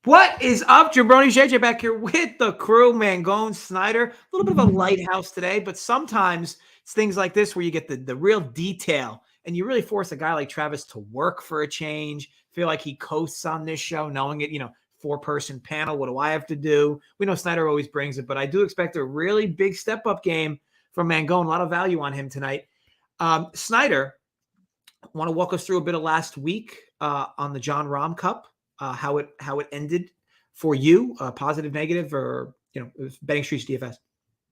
What is up, Jabroni? JJ back here with the crew, Mangone, Snyder. A little bit of a lighthouse today, but sometimes it's things like this where you get the real detail, and you really force a guy like Travis to work for a change, feel like he coasts on this show, knowing it, four-person panel. What do I have to do? We know Snyder always brings it, but I do expect a really big step-up game from Mangone. A lot of value on him tonight. Snyder, want to walk us through a bit of last week on the John Rahm Cup? How it ended for you, positive, negative, or it was betting streets DFS.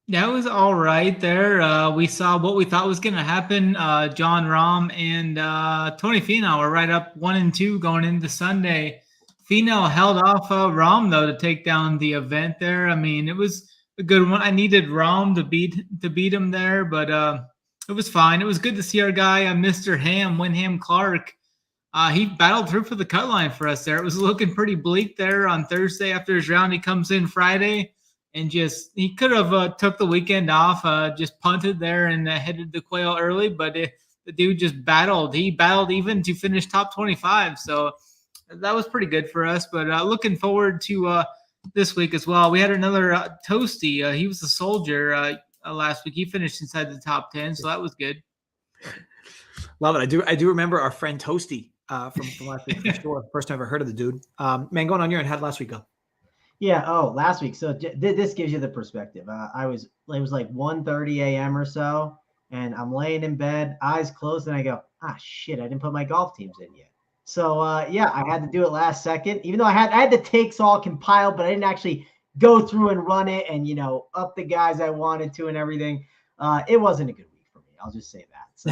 Yeah, it was all right there. We saw what we thought was going to happen. John Rahm and Tony Finau were right up 1-2 going into Sunday. Finau held off Rahm though to take down the event there. I mean, it was a good one. I needed Rahm to beat him there, but it was fine. It was good to see our guy, Mr. Ham, Wyndham Clark. He battled through for the cut line for us there. It was looking pretty bleak there on Thursday after his round. He comes in Friday and he could have took the weekend off, just punted there and headed to Quail early, but the dude just battled. He battled even to finish top 25. So that was pretty good for us, but looking forward to this week as well. We had another Toasty. He was a soldier last week. He finished inside the top 10, so that was good. Love it. I do remember our friend Toasty from last week for sure. First time I ever heard of the dude. Man, going on your end, how'd last week go? Yeah. Oh, last week. So this gives you the perspective. It was like 1:30 a.m. or so, and I'm laying in bed, eyes closed, and I go, shit, I didn't put my golf teams in yet. So I had to do it last second, even though I had the takes all compiled, but I didn't actually go through and run it and up the guys I wanted to and everything. It wasn't a good week for me. I'll just say that. So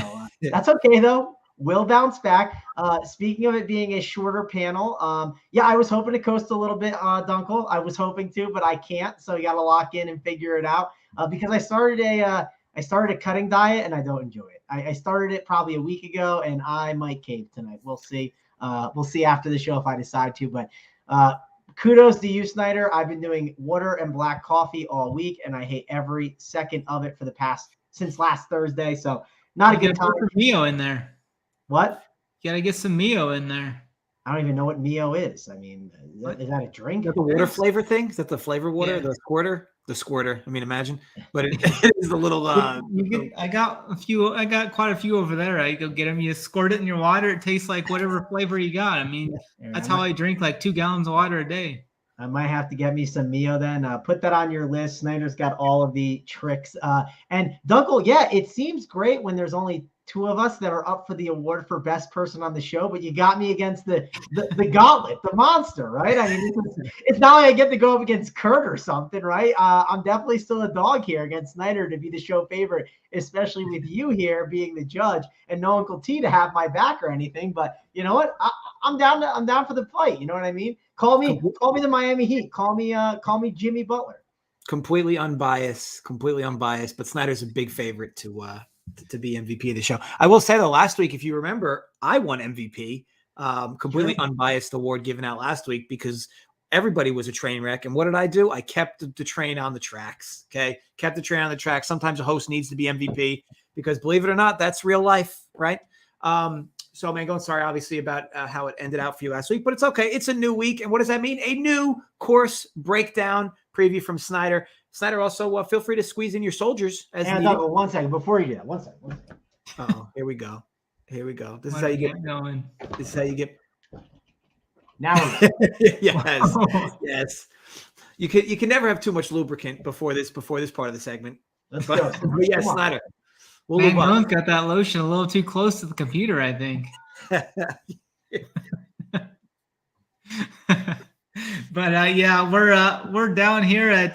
that's okay though. We'll bounce back. Speaking of it being a shorter panel, I was hoping to coast a little bit, Dunkel. I was hoping to, but I can't. So you got to lock in and figure it out because I started a cutting diet and I don't enjoy it. I started it probably a week ago and I might cave tonight. We'll see. We'll see after the show if I decide to. But kudos to you, Snyder. I've been doing water and black coffee all week, and I hate every second of it since last Thursday. So not a good time. Put Mio in there. What? You gotta get some Mio in there. I don't even know what Mio is. I mean, is that a drink? Is that the water flavor thing? Is that the flavor water? Yeah. The squirter. I mean, imagine. But it is the little. I got quite a few over there. I go get them. You squirt it in your water. It tastes like whatever flavor you got. I mean, that's how I drink like 2 gallons of water a day. I might have to get me some Mio then. Put that on your list. Snyder's got all of the tricks. And Dunkel, it seems great when there's only 2 of us that are up for the award for best person on the show, but you got me against the gauntlet, the monster, right? I mean, it's not like I get to go up against Kurt or something, right? I'm definitely still a dog here against Snyder to be the show favorite, especially with you here being the judge and no Uncle T to have my back or anything. But you know what? I'm down for the fight. You know what I mean? Call me the Miami Heat. Call me Jimmy Butler. Completely unbiased, but Snyder's a big favorite to be MVP of the show. I will say though, last week, if you remember, I won MVP, completely unbiased award given out last week because everybody was a train wreck. And what did I do? I kept the train on the tracks. Okay. Kept the train on the tracks. Sometimes a host needs to be MVP because believe it or not, that's real life. Right. So Mangone, sorry, obviously about how it ended out for you last week, but it's okay. It's a new week. And what does that mean? A new course breakdown preview from Snyder. Snyder, also feel free to squeeze in your soldiers. One second before you do that. One second. Oh, here we go. This is how you get going. This is how you get. Now. Yes. You can never have too much lubricant before this part of the segment. Let's go. Yes, Snyder. Mangone's got that lotion a little too close to the computer, I think. But we're down here at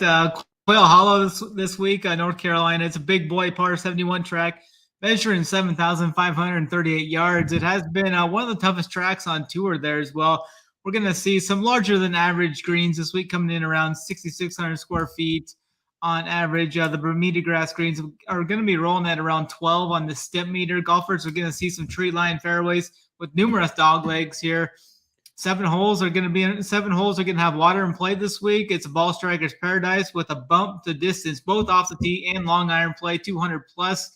Quail Hollow this week, North Carolina. It's a big boy par 71 track, measuring 7,538 yards. It has been one of the toughest tracks on tour there as well. We're going to see some larger than average greens this week, coming in around 6,600 square feet on average. The Bermuda grass greens are going to be rolling at around 12 on the step meter. Golfers are going to see some tree line fairways with numerous dog legs here. 7 holes are going to have water in play this week. It's a ball striker's paradise with a bump to distance, both off the tee and long iron play, 200 plus.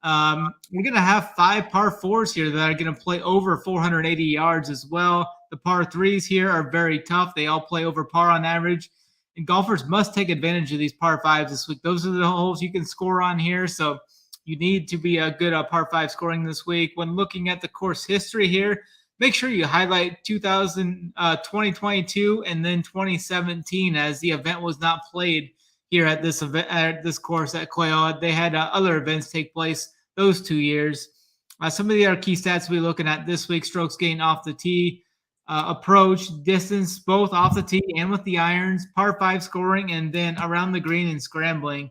We're going to have 5 par 4s here that are going to play over 480 yards as well. The par threes here are very tough. They all play over par on average. And golfers must take advantage of these par fives this week. Those are the holes you can score on here. So you need to be a good par five scoring this week. When looking at the course history here, make sure you highlight 2022 and then 2017 as the event was not played here at this event, at this course at Quail. They had other events take place those 2 years. Some of the other key stats we'll be looking at this week: strokes gained off the tee, approach, distance, both off the tee and with the irons, par five scoring, and then around the green and scrambling.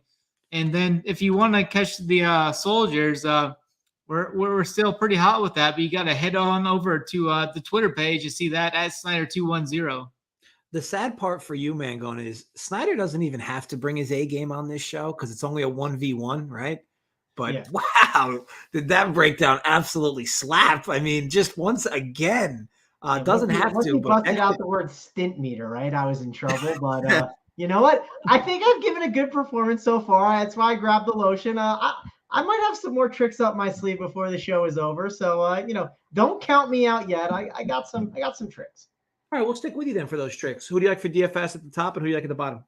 And then if you want to catch the soldiers, we're still pretty hot with that, but you got to head on over to the Twitter page to see that at Snyder210. The sad part for you, Mangone, is Snyder doesn't even have to bring his A game on this show because it's only a 1v1, right? But wow, did that breakdown absolutely slap? I mean, just once again, doesn't have once to. You busted out the word stint meter, right? I was in trouble, but you know what? I think I've given a good performance so far. That's why I grabbed the lotion. I might have some more tricks up my sleeve before the show is over. So don't count me out yet. I got some tricks. All right, we'll stick with you then for those tricks. Who do you like for DFS at the top and who do you like at the bottom?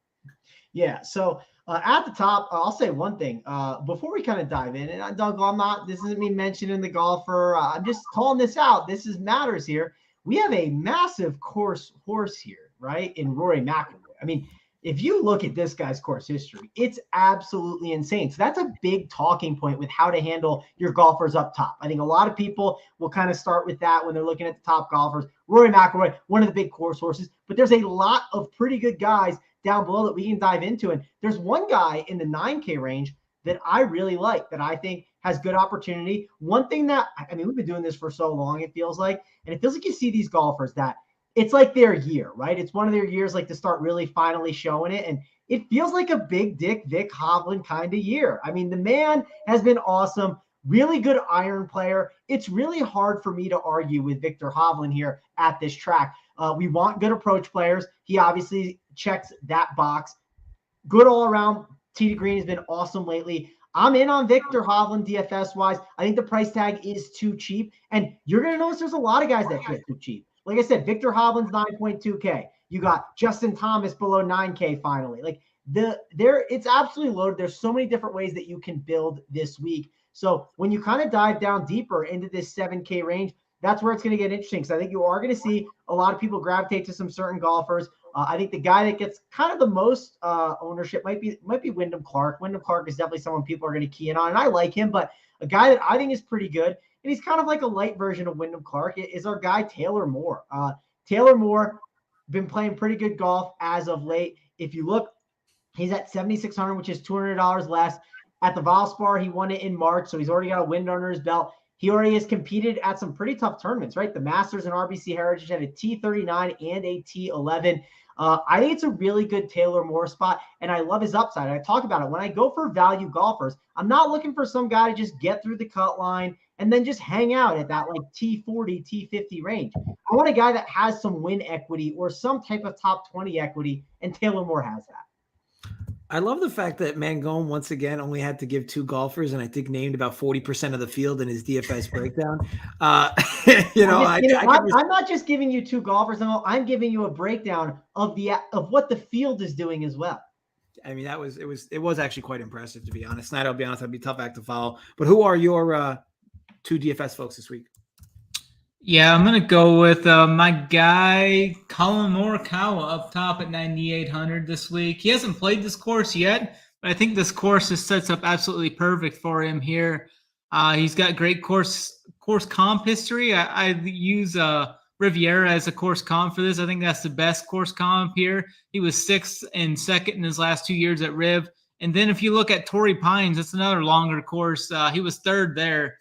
Yeah, so at the top, I'll say one thing. Before we kind of dive in, and Doug, this isn't me mentioning the golfer. I'm just calling this out. This matters here. We have a massive horse here, right, in Rory McIlroy. I mean, if you look at this guy's course history, it's absolutely insane. So that's a big talking point with how to handle your golfers up top. I think a lot of people will kind of start with that when they're looking at the top golfers. Rory McIlroy, one of the big course horses, but there's a lot of pretty good guys down below that we can dive into. And there's one guy in the 9K range that I really like, that I think has good opportunity. One thing that, we've been doing this for so long, it feels like you see these golfers that it's like their year, right? It's one of their years, like to start really finally showing it. And it feels like a big dick Vic Hovland kind of year. I mean, the man has been awesome, really good iron player. It's really hard for me to argue with Victor Hovland here at this track. We want good approach players. He obviously checks that box. Good all around. Tee to green has been awesome lately. I'm in on Victor Hovland DFS wise. I think the price tag is too cheap. And you're going to notice there's a lot of guys that feel too cheap. Like I said, Victor Hovland's 9.2K. You got Justin Thomas below 9K finally. Like it's absolutely loaded. There's so many different ways that you can build this week. So when you kind of dive down deeper into this 7K range, that's where it's going to get interesting. So I think you are going to see a lot of people gravitate to some certain golfers. I think the guy that gets kind of the most ownership might be Wyndham Clark. Wyndham Clark is definitely someone people are going to key in on, and I like him. But a guy that I think is pretty good, and he's kind of like a light version of Wyndham Clark, is our guy Taylor Moore. Taylor Moore been playing pretty good golf as of late. If you look, he's at $7,600, which is $200 less. At the Valspar, he won it in March, so he's already got a win under his belt. He already has competed at some pretty tough tournaments, right? The Masters and RBC Heritage had a T39 and a T11. I think it's a really good Taylor Moore spot, and I love his upside. I talk about it. When I go for value golfers, I'm not looking for some guy to just get through the cut line and then just hang out at that like T40, T50 range. I want a guy that has some win equity or some type of top 20 equity, and Taylor Moore has that. I love the fact that Mangone once again only had to give two golfers, and I think named about 40% of the field in his DFS breakdown. I'm not just giving you two golfers. I'm giving you a breakdown of what the field is doing as well. I mean, it was actually quite impressive, to be honest. Snyder, I'll be honest, that'd be a tough act to follow. But who are your two DFS folks this week? Yeah, I'm going to go with my guy, Colin Morikawa, up top at 9,800 this week. He hasn't played this course yet, but I think this course just sets up absolutely perfect for him here. He's got great course comp history. I use Riviera as a course comp for this. I think that's the best course comp here. He was 6th and 2nd in his last 2 years at Riv. And then if you look at Torrey Pines, it's another longer course. He was 3rd there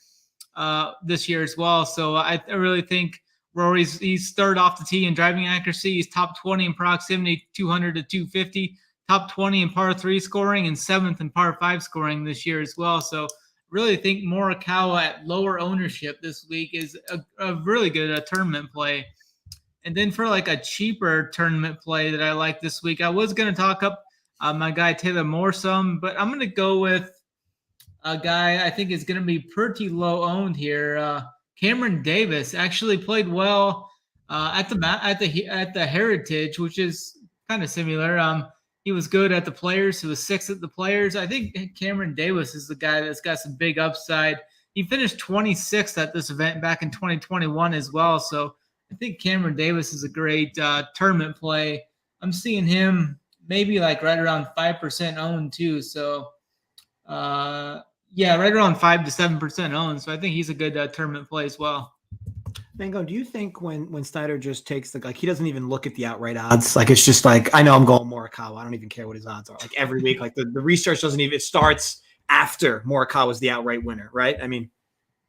this year as well. So I really think he's 3rd off the tee in driving accuracy. He's top 20 in proximity, 200 to 250, top 20 in par 3 scoring, and 7th in par 5 scoring this year as well. So really think Morikawa at lower ownership this week is a really good tournament play. And then for like a cheaper tournament play that I like this week, I was going to talk up my guy Taylor Moore some, but I'm going to go with a guy I think is going to be pretty low owned here. Cameron Davis actually played well at the Heritage, which is kind of similar. He was good at the Players. He was 6th at the Players. I think Cameron Davis is the guy that's got some big upside. He finished 26th at this event back in 2021 as well. So I think Cameron Davis is a great tournament play. I'm seeing him maybe like right around 5% owned too. So yeah, right around 5 to 7% owned. So I think he's a good tournament play as well. Mango, do you think when Snyder just takes like he doesn't even look at the outright odds? Like it's just like I know I'm going Morikawa. I don't even care what his odds are. Like every week, like the research doesn't even, it starts after Morikawa's the outright winner, right? I mean,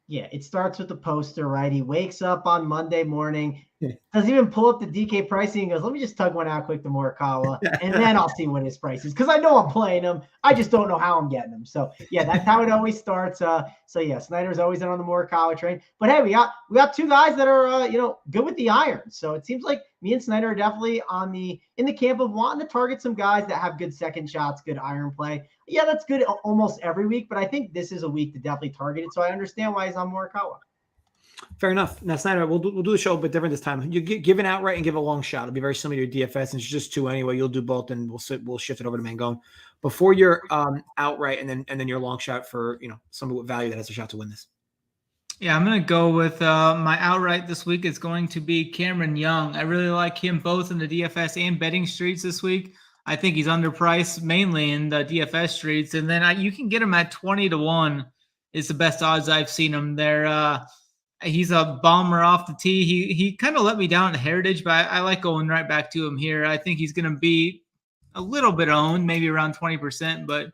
yeah, it starts with the poster, right? He wakes up on Monday morning, doesn't even pull up the DK pricing and goes, let me just tug one out quick to Morikawa, and then I'll see what his price is. Because I know I'm playing him. I just don't know how I'm getting him. So, yeah, that's how it always starts. So, yeah, Snyder's always in on the Morikawa train. But, hey, we got two guys that are, good with the irons. So it seems like me and Snyder are definitely in the camp of wanting to target some guys that have good second shots, good iron play. Yeah, that's good almost every week. But I think this is a week to definitely target it. So I understand why he's on Morikawa. Fair enough. Now, Snyder, we'll do the show a bit different this time. You give an outright and give a long shot. It'll be very similar to your DFS, and it's just 2 anyway. You'll do both, and we'll shift it over to Mangone before your outright, and then your long shot for somebody with value that has a shot to win this. Yeah, I'm going to go with my outright this week. It's going to be Cameron Young. I really like him both in the DFS and betting streets this week. I think he's underpriced mainly in the DFS streets, and then you can get him at 20-1. Is the best odds I've seen him there. He's a bomber off the tee. He kind of let me down at Heritage, but I like going right back to him here. I think he's going to be a little bit owned, maybe around 20%, but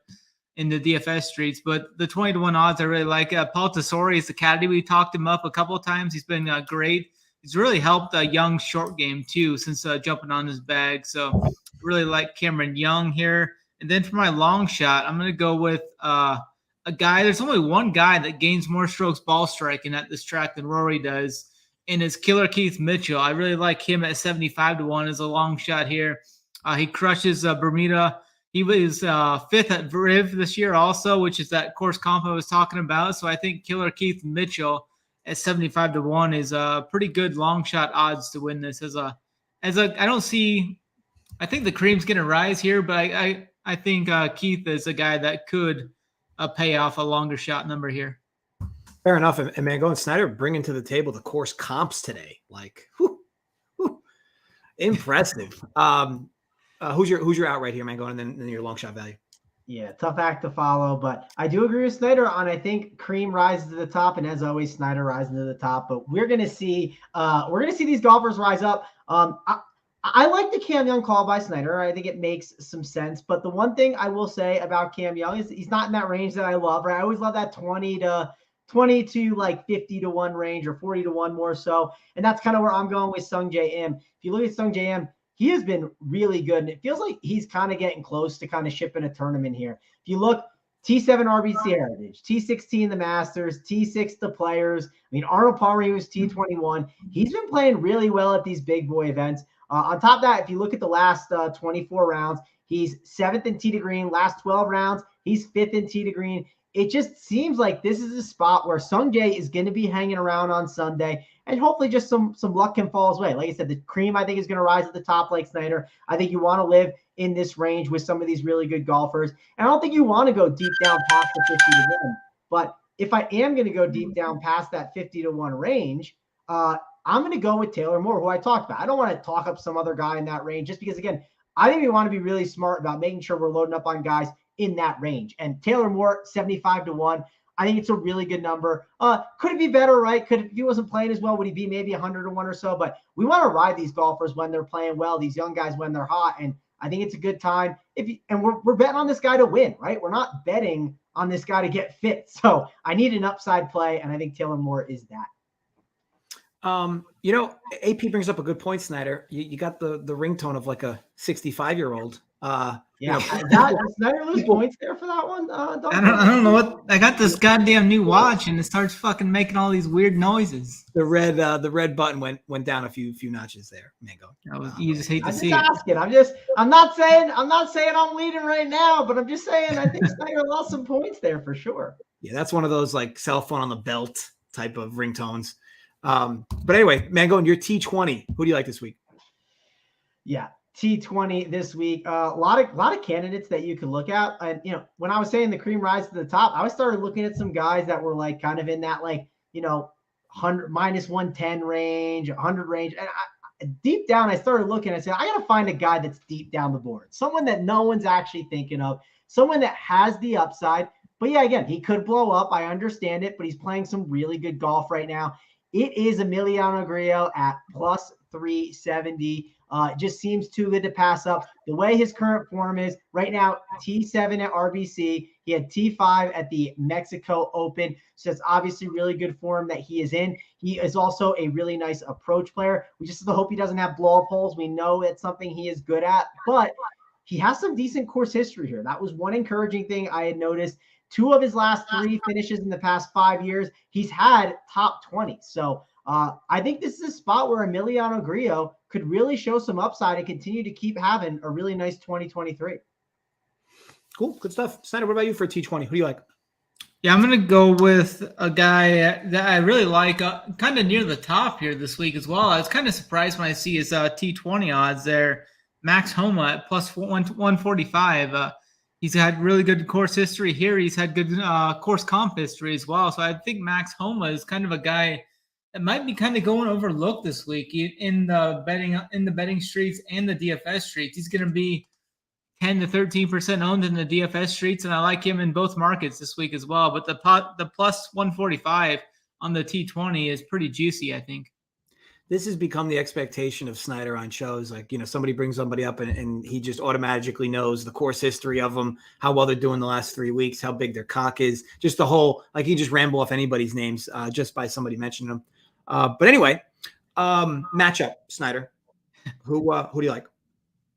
in the DFS streets. But the 20-1 odds I really like. Paul Tesori is the caddy. We talked him up a couple of times. He's been great. He's really helped Young's short game too since jumping on his bag. So really like Cameron Young here. And then for my long shot, I'm going to go with a guy. There's only one guy that gains more strokes ball striking at this track than Rory does, and it's Killer Keith Mitchell. I really like him at 75-1 as a long shot here. He crushes Bermuda. He was 5th at Riv this year also, which is that course comp I was talking about. So I think Killer Keith Mitchell at 75-1 is a pretty good long shot odds to win this. I think the cream's going to rise here, but I think Keith is a guy that could pay off a longer shot number here. Fair enough. And Mangone and Snyder bringing to the table the course comps today. Like, impressive. Who's your outright here, Mangone, and then your long shot value? Yeah, tough act to follow, but I do agree with Snyder on, I think Cream rises to the top, and as always, Snyder rising to the top. But we're gonna see these golfers rise up. I like the Cam Young call by Snyder. I think it makes some sense. But the one thing I will say about Cam Young is he's not in that range that I love. Right? I always love that 20 to like 50-1 range or 40-1 more so. And that's kind of where I'm going with Sung J M. If you look at Sung J M, he has been really good. And it feels like he's kind of getting close to kind of shipping a tournament here. If you look, T7 RBC Heritage, T16 the Masters, T6 the Players. I mean, Arnold Palmer, he was T21. He's been playing really well at these big boy events. On top of that, if you look at the last 24 rounds, he's 7th in tee to green. Last 12 rounds, he's 5th in tee to green. It just seems like this is a spot where Sung Jae is going to be hanging around on Sunday, and hopefully just some luck can fall his way. Like I said, the cream, I think, is going to rise at the top like Snyder. I think you want to live in this range with some of these really good golfers. And I don't think you want to go deep down past the 50-1. But if I am going to go deep down past that 50-1 range, I'm going to go with Taylor Moore, who I talked about. I don't want to talk up some other guy in that range just because, again, I think we want to be really smart about making sure we're loading up on guys in that range. And Taylor Moore, 75-1. I think it's a really good number. Could it be better, right? If he wasn't playing as well, would he be maybe 100-1 or so? But we want to ride these golfers when they're playing well, these young guys when they're hot. And I think it's a good time. We're betting on this guy to win, right? We're not betting on this guy to get fit. So I need an upside play, and I think Taylor Moore is that. AP brings up a good point, Snyder. You got the ringtone of like a 65-year-old. Snyder lose points there for that one. I don't know what. I got this goddamn new watch, and it starts fucking making all these weird noises. The red button went down a few notches there, Mango. You just hate to see it. I'm not saying I'm leading right now, but I'm just saying I think Snyder lost some points there for sure. Yeah, that's one of those like cell phone on the belt type of ringtones. But anyway, Mangone, your T20. Who do you like this week? Yeah, T20 this week. A lot of candidates that you could look at. And when I was saying the cream rise to the top, I started looking at some guys that were like kind of in that 100 minus 110 range, 100 range. And deep down, I started looking. I said, I got to find a guy that's deep down the board, someone that no one's actually thinking of, someone that has the upside. But yeah, again, he could blow up. I understand it, but he's playing some really good golf right now. It is Emiliano Grillo at plus 370. It just seems too good to pass up. The way his current form is right now, T7 at RBC. He had T5 at the Mexico Open. So it's obviously really good form that he is in. He is also a really nice approach player. We just hope he doesn't have blow-up holes. We know it's something he is good at, but he has some decent course history here. That was one encouraging thing I had noticed. 2 of his last 3 finishes in the past 5 years, he's had top 20. So I think this is a spot where Emiliano Grillo could really show some upside and continue to keep having a really nice 2023. Cool. Good stuff. Snyder, what about you for T20? Who do you like? Yeah, I'm going to go with a guy that I really like, kind of near the top here this week as well. I was kind of surprised when I see his T20 odds there. Max Homa at plus 145. He's had really good course history here. He's had good course comp history as well. So I think Max Homa is kind of a guy that might be kind of going overlooked this week in the betting streets and the DFS streets. He's going to be 10 to 13% owned in the DFS streets, and I like him in both markets this week as well. But the plus 145 on the T20 is pretty juicy, I think. This has become the expectation of Snyder on shows. Like, somebody brings somebody up and he just automatically knows the course history of them, how well they're doing the last 3 weeks, how big their cock is, just the whole, like he just ramble off anybody's names just by somebody mentioning them. But anyway, matchup, Snyder. Who do you like?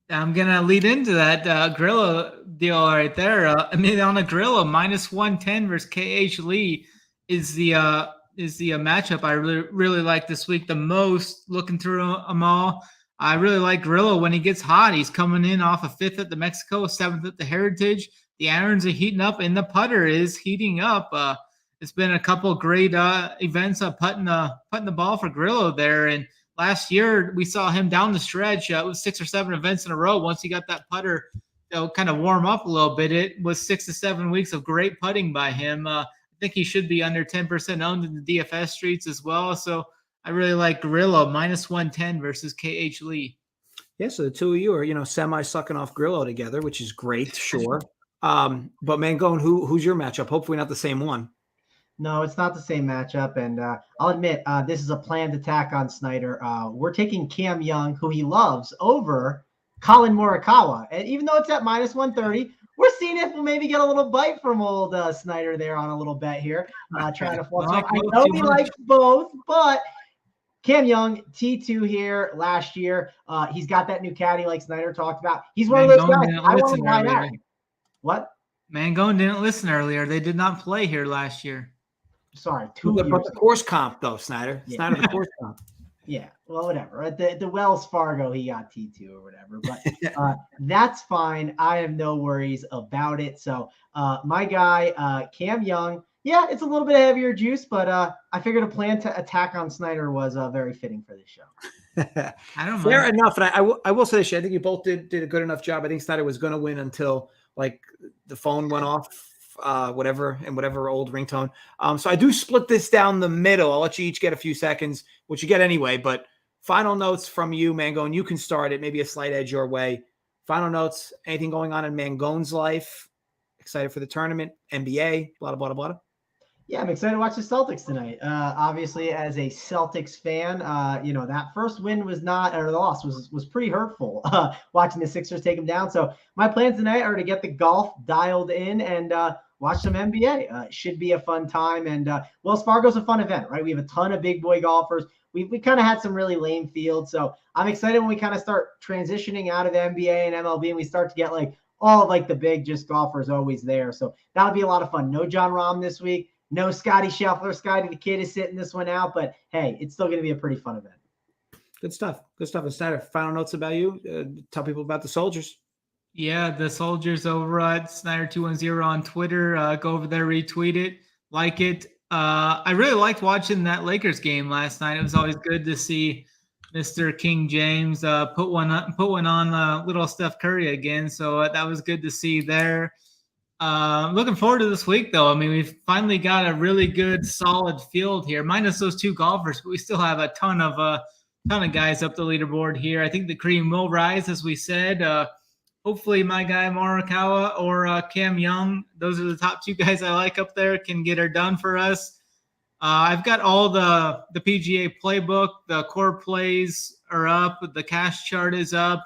I'm going to lead into that Grillo deal right there. Emiliano Grillo minus 110 versus KH Lee is the matchup I really like this week the most. Looking through them all, I really like Grillo when he gets hot. He's coming in off a 5th at the Mexico, 7th at the Heritage. The irons are heating up, and the putter is heating up. It's been a couple of great events of putting the ball for Grillo there. And last year we saw him down the stretch. It was 6 or 7 events in a row. Once he got that putter, kind of warm up a little bit, it was 6 to 7 weeks of great putting by him. I think he should be under 10% owned in the DFS streets as well. So I really like Grillo minus 110 versus KH Lee. Yeah, so the two of you are, semi sucking off Grillo together, which is great, sure. But Mangone, who's your matchup? Hopefully not the same one. No, it's not the same matchup. And I'll admit, this is a planned attack on Snyder. We're taking Cam Young, who he loves, over Colin Morikawa. And even though it's at minus 130, we're seeing if we'll maybe get a little bite from old Snyder there on a little bet here. Trying to flush up. I know he likes both, but Cam Young, T2 here last year. He's got that new caddy like Snyder talked about. He's one of those guys. I want to line out. What? Mangone didn't listen earlier. They did not play here last year. Sorry, 2 years. But the course comp, though, Snyder. Yeah. Snyder, the course comp. Yeah, well, whatever. At the Wells Fargo, he got T2 or whatever. But that's fine. I have no worries about it. So my guy, Cam Young, yeah, it's a little bit heavier juice, but I figured a plan to attack on Snyder was very fitting for this show. I don't Fair mind. Enough. And I will say this, I think you both did a good enough job. I think Snyder was going to win until like the phone went off. Whatever old ringtone. So I do split this down the middle. I'll let you each get a few seconds, which you get anyway, but final notes from you, Mangone. You can start it, maybe a slight edge your way. Final notes, anything going on in Mangone's life? Excited for the tournament, NBA, blah, blah, blah, blah. Yeah, I'm excited to watch the Celtics tonight. Obviously, as a Celtics fan, that first win was not, or the loss was pretty hurtful watching the Sixers take them down. So my plans tonight are to get the golf dialed in and watch some NBA. It should be a fun time. And Wells Fargo's a fun event, right? We have a ton of big boy golfers. We kind of had some really lame fields. So I'm excited when we kind of start transitioning out of NBA and MLB and we start to get like all like the big just golfers always there. So that'll be a lot of fun. No John Rahm this week. No Scotty Scheffler. Scotty the Kid is sitting this one out. But, hey, it's still going to be a pretty fun event. Good stuff. Good stuff. And Snyder, final notes about you. Tell people about the Soldiers. Yeah, the Soldiers over at Snyder210 on Twitter. Go over there, retweet it, like it. I really liked watching that Lakers game last night. It was always good to see Mr. King James put one on little Steph Curry again. So that was good to see there. Looking forward to this week, though. I mean, we've finally got a really good, solid field here, minus those 2 golfers, but we still have a ton of guys up the leaderboard here. I think the cream will rise, as we said. Hopefully, my guy Morikawa or Cam Young, those are the top 2 guys I like up there, can get her done for us. I've got all the PGA playbook. The core plays are up. The cash chart is up.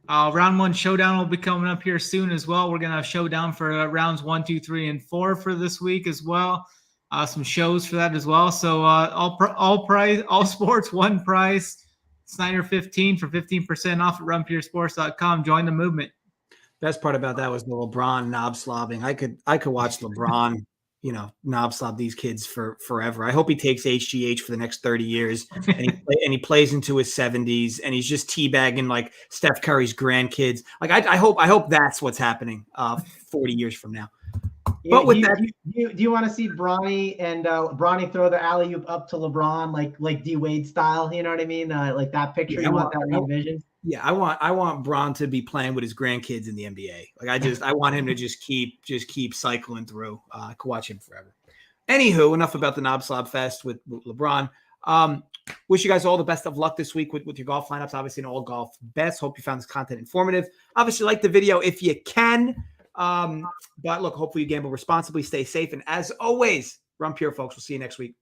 Round 1 showdown will be coming up here soon as well. We're going to have showdown for rounds 1, 2, 3, and 4 for this week as well. Some shows for that as well. So all sports, one price. Snyder 15 for 15% off at runpuresports.com. Join the movement. Best part about that was the LeBron knob slobbing. I could watch LeBron, knob slob these kids for forever. I hope he takes HGH for the next 30 years and he plays into his 70s and he's just teabagging like Steph Curry's grandkids. Like I hope that's what's happening 40 years from now. Yeah, but with do you want to see Bronny and Bronny throw the alley-oop up to LeBron like D Wade style? You know what I mean? Like that picture. You want that revision? Yeah, I want Bron to be playing with his grandkids in the NBA. Like I want him to just keep cycling through. I could watch him forever. Anywho, enough about the Knob Slob Fest with LeBron. Wish you guys all the best of luck this week with your golf lineups. Obviously, in all golf bets. Hope you found this content informative. Obviously, like the video if you can. But look, hopefully you gamble responsibly, stay safe, and as always, run pure, folks. We'll see you next week.